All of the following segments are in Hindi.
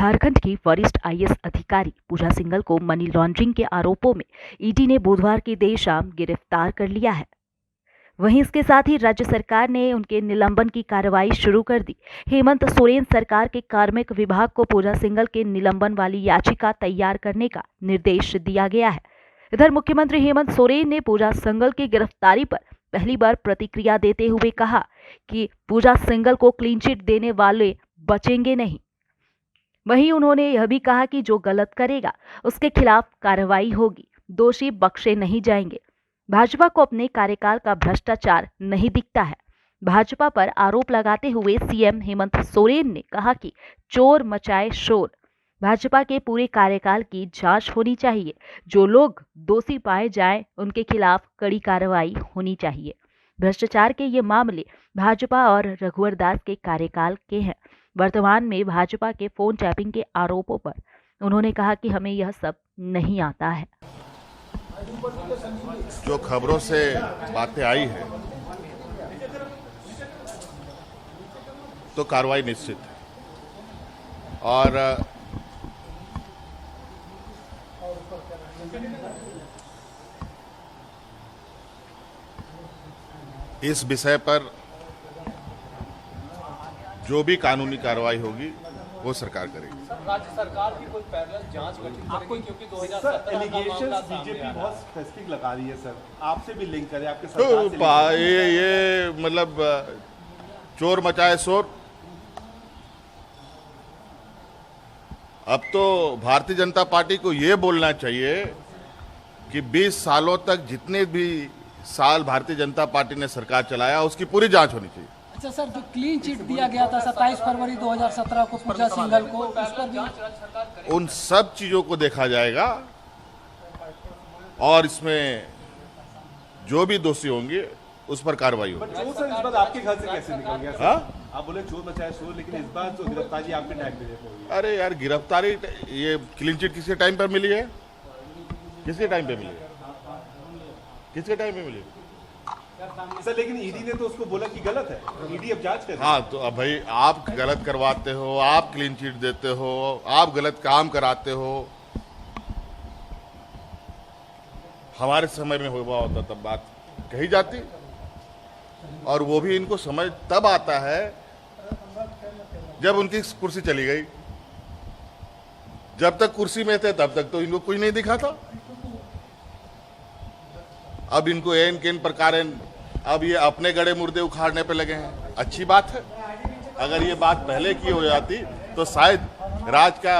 झारखंड की वरिष्ठ आईएएस अधिकारी पूजा सिंघल को मनी लॉन्ड्रिंग के आरोपों में ईडी ने बुधवार की देर शाम गिरफ्तार कर लिया है। वहीं इसके साथ ही राज्य सरकार ने उनके निलंबन की कार्रवाई शुरू कर दी। हेमंत सोरेन सरकार के कार्मिक विभाग को पूजा सिंघल के निलंबन वाली याचिका तैयार करने का निर्देश दिया गया है। इधर मुख्यमंत्री हेमंत सोरेन ने पूजा सिंघल की गिरफ्तारी पर पहली बार प्रतिक्रिया देते हुए कहा कि पूजा सिंघल को क्लीन चिट देने वाले बचेंगे नहीं। वहीं उन्होंने यह भी कहा कि जो गलत करेगा उसके खिलाफ कार्रवाई होगी, दोषी बख्शे नहीं जाएंगे। भाजपा को अपने कार्यकाल का भ्रष्टाचार नहीं दिखता है। भाजपा पर आरोप लगाते हुए सीएम हेमंत सोरेन ने कहा कि चोर मचाए शोर। भाजपा के पूरे कार्यकाल की जांच होनी चाहिए। जो लोग दोषी पाए जाएं, उनके खिलाफ कड़ी कार्रवाई होनी चाहिए। भ्रष्टाचार के ये मामले भाजपा और रघुवर दास के कार्यकाल के हैं। वर्तमान में भाजपा के फोन टैपिंग के आरोपों पर उन्होंने कहा कि हमें यह सब नहीं आता है। जो खबरों से बातें आई है तो कार्रवाई निश्चित है और इस विषय पर जो भी कानूनी कार्रवाई होगी वो सरकार करेगी। राज्य सरकार की कोई पैरेलल जांच गठित करेगी क्योंकि 2017 एलिगेशंस बीजेपी बहुत स्पेसिफिक लगा रही है सर, आपसे भी लिंक करें आपके सरकार से तो ये मतलब चोर मचाए शोर। अब तो भारतीय जनता पार्टी को ये बोलना चाहिए कि 20 सालों तक जितने भी साल भारतीय जनता पार्टी ने सरकार चलाया उसकी पूरी जांच होनी चाहिए। अच्छा सर, जो क्लीन चिट दिया गया था 27 फरवरी 2017 को पूजा सिंघल को, उस पर भी उन सब चीजों को देखा जाएगा और इसमें जो भी दोषी होंगे उस पर कार्रवाई होगी। चोर सर इस बार आपके घर से कैसे निकल गया सर? आप बोले चोर मचाए शोर, लेकिन इस बार तो गिरफ्तारी आपके टाइम पे हुई। अरे यार, गिरफ्तारी ये क्लीन चिट किसके टाइम पर मिली है? किसके टाइम पे मिली है? किसके टाइम पे मिली है? सर लेकिन ईडी ने तो उसको बोला कि गलत है, ईडी अब जांच कर। हाँ, तो अब भाई आप गलत करवाते हो, आप क्लीन चिट देते हो, आप गलत काम कराते हो। हमारे समय में हुआ होता तब बात कही जाती और वो भी इनको समझ तब आता है जब उनकी कुर्सी चली गई। जब तक कुर्सी में थे तब तक तो इनको कुछ नहीं दिखा था। अब इनको एन केन प्रकार अब ये अपने गड़े मुर्दे उखाड़ने पे लगे हैं। अच्छी बात है, अगर ये बात पहले की हो जाती तो शायद राज का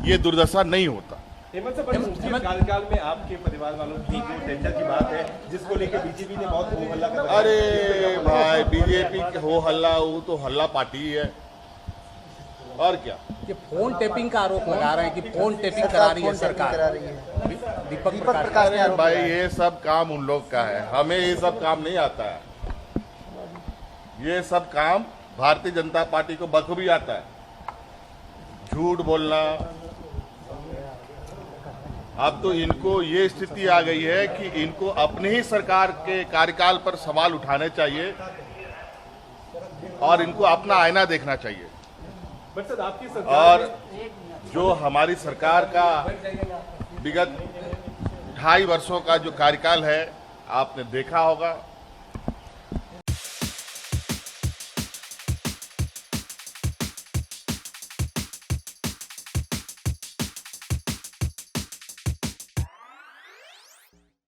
ये दुर्दशा नहीं होता। हेमंत सर, कार्यकाल में आपके परिवार वालों की जो टेंडर की बात है जिसको लेकर बीजेपी ने बहुत हो हल्ला कर। अरे भाई, बीजेपी के हो हल्ला, वो तो हल्ला पार्टी ही है और क्या। ये फोन टैपिंग का आरोप लगा रहे हैं कि फोन टैपिंग करा रही है सरकार। दीपक प्रकाश अरे भाई, ये सब काम उन लोग का है, हमें ये सब काम नहीं आता है। ये सब काम भारतीय जनता पार्टी को बखूबी आता है। झूठ बोलना। अब तो इनको ये स्थिति आ गई है कि इनको अपनी ही सरकार के कार्यकाल पर सवाल उठाने चाहिए और इनको अपना आईना देखना चाहिए। सर, आपकी सरकार और जो हमारी सरकार का विगत 2.5 वर्षों का जो कार्यकाल है, आपने देखा होगा